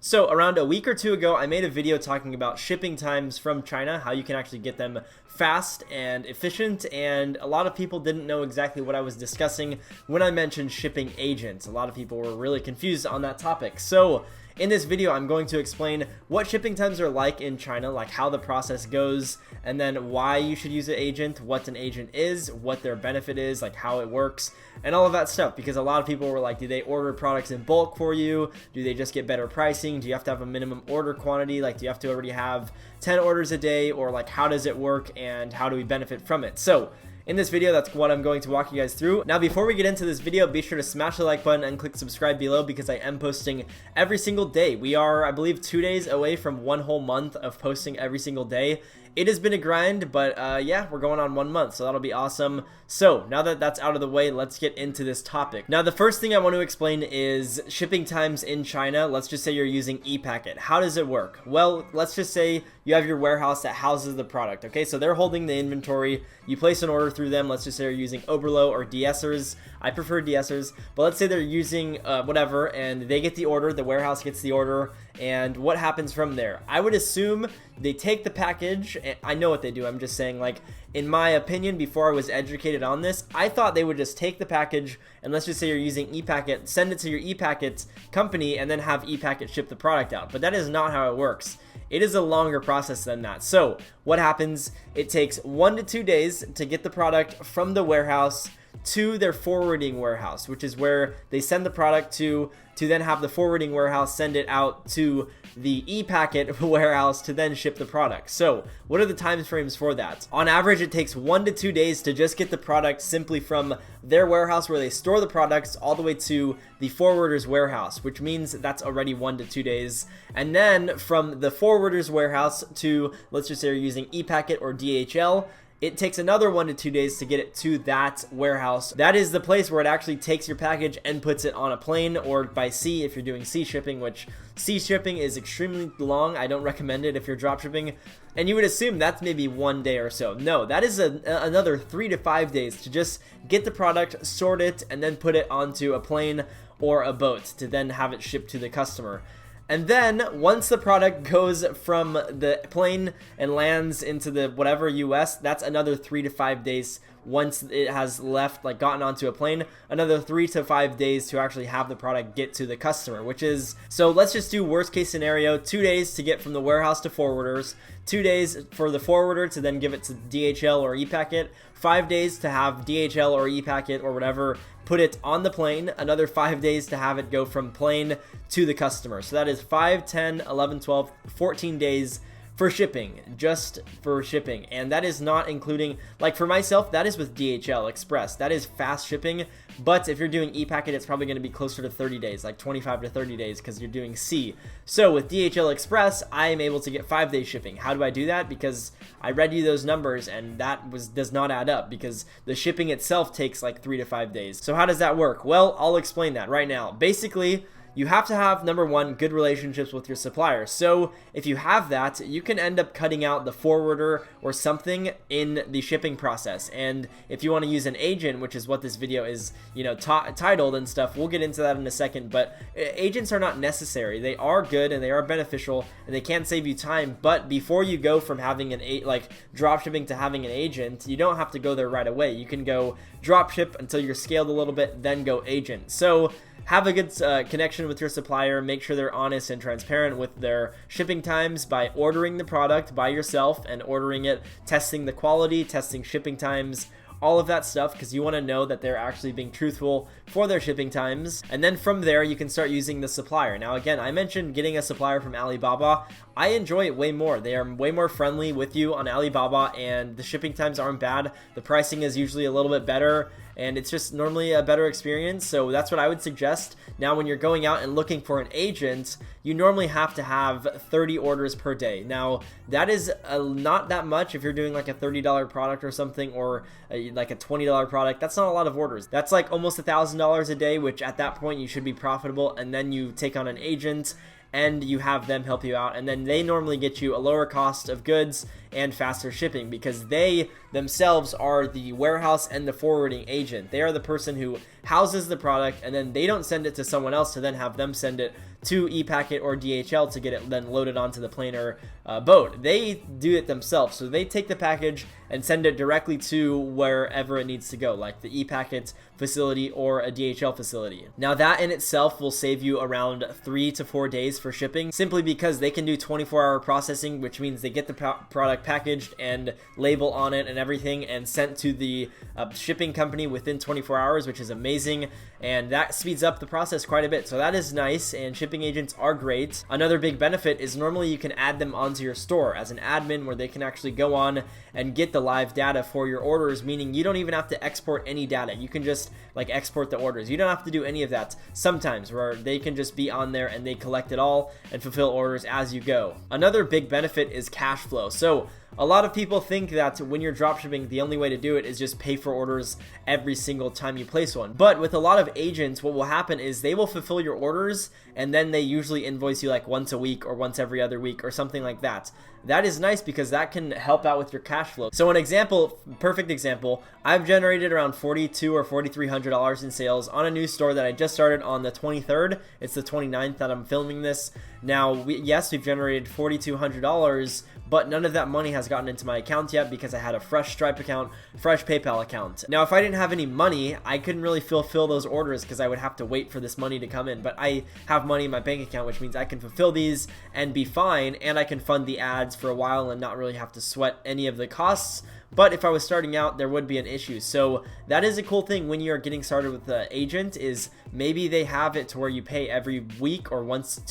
So around a week or two ago, I made a video talking about shipping times from China, how you can actually get them fast and efficient, and a lot of people didn't know exactly what I was discussing when I mentioned shipping agents. A lot of people were really confused on that topic. So in this video, I'm going to explain what shipping times are like in China, like how the process goes, and then why you should use an agent, what an agent is, what their benefit is, like how it works, and all of that stuff. Because a lot of people were like, do they order products in bulk for you? Do they just get better pricing? Do you have to have a minimum order quantity? Like, do you have to already have 10 orders a day? Or like, how does it work and how do we benefit from it? So in this video, that's what I'm going to walk you guys through. Now, before we get into this video, be sure to smash the like button and click subscribe below because I am posting every single day. We are, I believe, 2 days away from 1 whole month of posting every single day. It has been a grind, but yeah, we're going on 1 month, so that'll be awesome. So now that that's out of the way, let's get into this topic. Now, the first thing I want to explain is shipping times in China. Let's just say you're using ePacket. How does it work? Well, let's just say you have your warehouse that houses the product, okay? So they're holding the inventory. You place an order through them. Let's just say you're using Oberlo or de-essers. I prefer de-essers, but let's say they're using whatever, and they get the order, the warehouse gets the order, and what happens from there? I would assume they take the package. I know what they do. I'm just saying, like, in my opinion, before I was educated on this, I thought they would just take the package, and let's just say you're using ePacket, send it to your ePacket company, and then have ePacket ship the product out. But that is not how it works. It is a longer process than that. So what happens? It takes 1 to 2 days to get the product from the warehouse to their forwarding warehouse, which is where they send the product to then have the forwarding warehouse send it out to the ePacket warehouse to then ship the product. So what are the time frames for that? On average, it takes 1 to 2 days to just get the product simply from their warehouse where they store the products all the way to the forwarder's warehouse, which means that's already 1 to 2 days. And then from the forwarder's warehouse to, let's just say you're using ePacket or DHL, it takes another 1 to 2 days to get it to that warehouse. That is the place where it actually takes your package and puts it on a plane or by sea if you're doing sea shipping, which sea shipping is extremely long. I don't recommend it if you're drop shipping. And you would assume that's maybe 1 day or so. No, that is another 3 to 5 days to just get the product, sort it, and then put it onto a plane or a boat to then have it shipped to the customer. And then once the product goes from the plane and lands into the whatever US, that's another 3 to 5 days. Once it has left, like gotten onto a plane, another 3 to 5 days to actually have the product get to the customer, which is, so let's just do worst case scenario, 2 days to get from the warehouse to forwarders, 2 days for the forwarder to then give it to DHL or ePacket, 5 days to have DHL or ePacket or whatever put it on the plane, another 5 days to have it go from plane to the customer. So that is 5, 10, 11, 12, 14 days for shipping, just for shipping. And that is not including, like for myself, that is with DHL Express. That is fast shipping. But if you're doing ePacket, it's probably going to be closer to 30 days, like 25 to 30 days because you're doing C. So with DHL Express, I am able to get 5-day shipping. How do I do that? Because I read you those numbers and that does not add up because the shipping itself takes like 3 to 5 days. So how does that work? Well, I'll explain that right now. Basically, you have to have, number one, good relationships with your supplier. So if you have that, you can end up cutting out the forwarder or something in the shipping process. And if you want to use an agent, which is what this video is, you know, titled and stuff, we'll get into that in a second. But agents are not necessary. They are good and they are beneficial and they can save you time. But before you go from having like drop shipping to having an agent, you don't have to go there right away. You can go drop ship until you're scaled a little bit, then go agent. So have a good connection with your supplier. Make sure they're honest and transparent with their shipping times by ordering the product by yourself and ordering it, testing the quality, testing shipping times, all of that stuff, because you want to know that they're actually being truthful for their shipping times. And then from there, you can start using the supplier. Now, again, I mentioned getting a supplier from Alibaba. I enjoy it way more. They are way more friendly with you on Alibaba, and the shipping times aren't bad. The pricing is usually a little bit better, and it's just normally a better experience. So that's what I would suggest. Now, when you're going out and looking for an agent, you normally have to have 30 orders per day. Now, that is not that much if you're doing like a $30 product or something, or like a $20 product. That's not a lot of orders. That's like almost $1,000 a day, which at that point you should be profitable. And then you take on an agent and you have them help you out, and then they normally get you a lower cost of goods and faster shipping because they themselves are the warehouse and the forwarding agent. They are the person who houses the product, and then they don't send it to someone else to then have them send it to ePacket or DHL to get it then loaded onto the plane or boat. They do it themselves. So they take the package and send it directly to wherever it needs to go, like the ePacket facility or a DHL facility. Now that in itself will save you around 3 to 4 days for shipping, simply because they can do 24-hour processing, which means they get the product packaged and label on it and everything and sent to the shipping company within 24 hours, which is amazing, and that speeds up the process quite a bit. So that is nice, and shipping agents are great. Another big benefit is normally you can add them onto your store as an admin, where they can actually go on and get the live data for your orders, meaning you don't even have to export any data. You can just like export the orders. You don't have to do any of that sometimes, where they can just be on there and they collect it all and fulfill orders as you go. Another big benefit is cash flow. So a lot of people think that when you're dropshipping, the only way to do it is just pay for orders every single time you place one. But with a lot of agents, what will happen is they will fulfill your orders and then they usually invoice you like once a week or once every other week or something like that. That is nice because that can help out with your cash flow. So an example, perfect example, I've generated around $4,200 or $4,300 in sales on a new store that I just started on the 23rd. It's the 29th that I'm filming this. Now, yes, we've generated $4,200, but none of that money has gotten into my account yet because I had a fresh Stripe account, fresh PayPal account. Now, if I didn't have any money, I couldn't really fulfill those orders because I would have to wait for this money to come in. But I have money in my bank account, which means I can fulfill these and be fine, and I can fund the ads for a while and not really have to sweat any of the costs. But if I was starting out, there would be an issue. So that is a cool thing when you're getting started with the agent, is maybe they have it to where you pay every week or once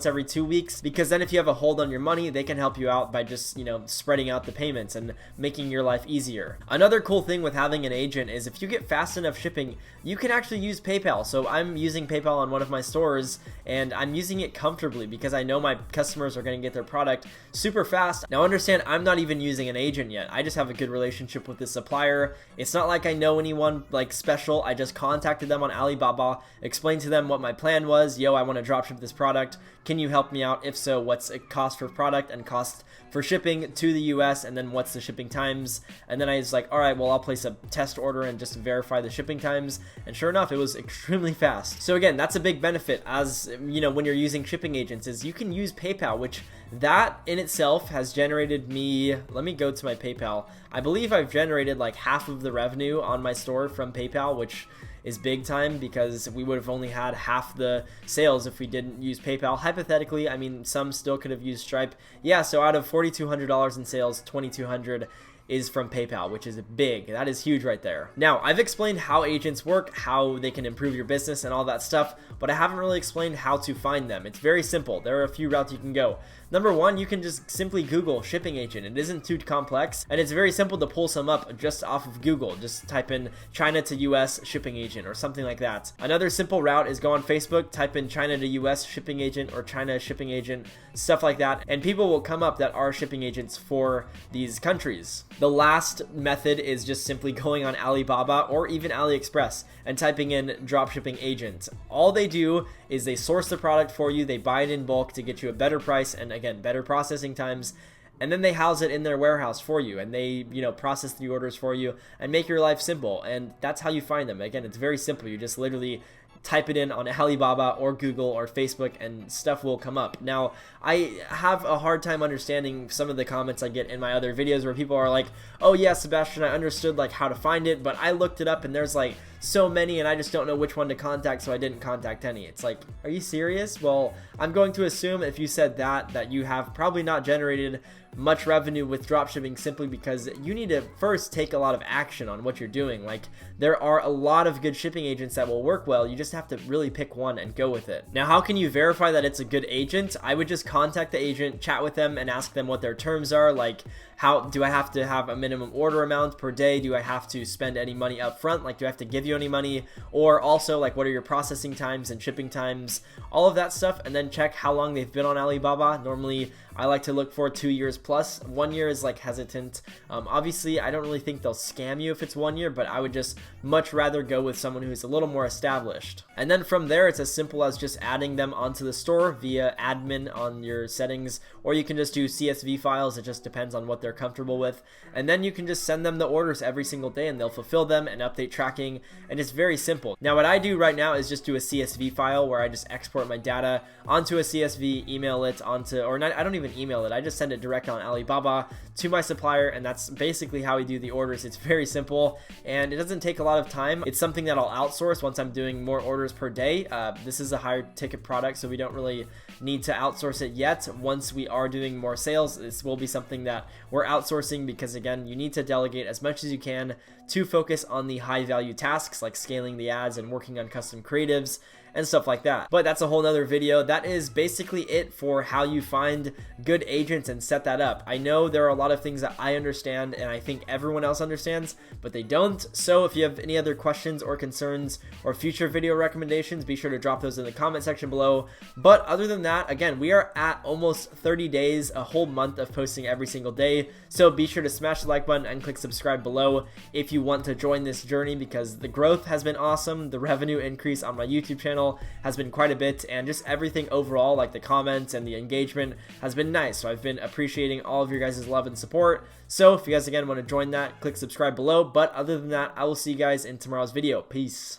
every 2 weeks, because then if you have a hold on your money, they can help you out by just, you know, spreading out the payments and making your life easier. Another cool thing with having an agent is if you get fast enough shipping, you can actually use PayPal. So I'm using PayPal on one of my stores and I'm using it comfortably because I know my customers are going to get their product super fast. Now understand, I'm not even using an agent yet. I just have a good relationship with the supplier. It's not like I know anyone like special. I just contacted them on Alibaba, explained to them what my plan was. Yo, I want to dropship this product. Can you help me out? If so, what's it cost for product and cost for shipping to the US, and then what's the shipping times? And then I was like, all right, well, I'll place a test order and just verify the shipping times. And sure enough, it was extremely fast. So again, that's a big benefit, as you know, when you're using shipping agents, is you can use PayPal, which that in itself has generated me, let me go to my PayPal. I believe I've generated like half of the revenue on my store from PayPal, which is big time because we would have only had half the sales if we didn't use PayPal. Hypothetically, I mean, some still could have used Stripe. Yeah, so out of $4,200 in sales, $2,200 is from PayPal, which is big. That is huge right there. Now, I've explained how agents work, how they can improve your business and all that stuff, but I haven't really explained how to find them. It's very simple. There are a few routes you can go. Number one, you can just simply Google shipping agent. It isn't too complex, and it's very simple to pull some up just off of Google. Just type in China to US shipping agent or something like that. Another simple route is go on Facebook, type in China to US shipping agent or China shipping agent, stuff like that, and people will come up that are shipping agents for these countries. The last method is just simply going on Alibaba or even AliExpress and typing in dropshipping agent. All they do is they source the product for you, they buy it in bulk to get you a better price and again, better processing times, and then they house it in their warehouse for you, and they, you know, process the orders for you and make your life simple. And that's how you find them. Again, it's very simple. You just literally type it in on Alibaba or Google or Facebook and stuff will come up. Now, I have a hard time understanding some of the comments I get in my other videos where people are like, oh yeah, Sebastian, I understood like how to find it, but I looked it up and there's like so many and I just don't know which one to contact, so I didn't contact any. It's like, are you serious? Well, I'm going to assume if you said that you have probably not generated much revenue with dropshipping, simply because you need to first take a lot of action on what you're doing. Like, there are a lot of good shipping agents that will work well. You just have to really pick one and go with it. Now, how can you verify that it's a good agent? I would just contact the agent, chat with them, and ask them what their terms are. Like, how do I have to have a minimum order amount per day? Do I have to spend any money up front? Like, do I have to give you any money? Or also, like, what are your processing times and shipping times? All of that stuff, and then check how long they've been on Alibaba. Normally, I like to look for 2 years plus. 1 year is like hesitant. Obviously, I don't really think they'll scam you if it's 1 year, but I would just much rather go with someone who's a little more established. finished. And then from there, it's as simple as just adding them onto the store via admin on your settings, or you can just do CSV files. It just depends on what they're comfortable with. And then you can just send them the orders every single day and they'll fulfill them and update tracking. And it's very simple. Now, what I do right now is just do a CSV file where I just export my data onto a CSV, email it onto, or not, I don't even email it. I just send it direct on Alibaba to my supplier. And that's basically how we do the orders. It's very simple and it doesn't take a lot of time. It's something that I'll outsource once I'm doing more orders per day. This is a higher ticket product, so we don't really need to outsource it yet. Once we are doing more sales, this will be something that we're outsourcing because, again, you need to delegate as much as you can to focus on the high value tasks like scaling the ads and working on custom creatives and stuff like that. But that's a whole nother video. That is basically it for how you find good agents and set that up. I know there are a lot of things that I understand and I think everyone else understands, but they don't. So if you have any other questions or concerns or future video recommendations, be sure to drop those in the comment section below. But other than that, again, we are at almost 30 days, a whole month of posting every single day. So be sure to smash the like button and click subscribe below if you want to join this journey, because the growth has been awesome. The revenue increase on my YouTube channel has been quite a bit, and just everything overall, like the comments and the engagement, has been nice. So I've been appreciating all of your guys' love and support. So if you guys again want to join that, click subscribe below. But other than that, I will see you guys in tomorrow's video. Peace.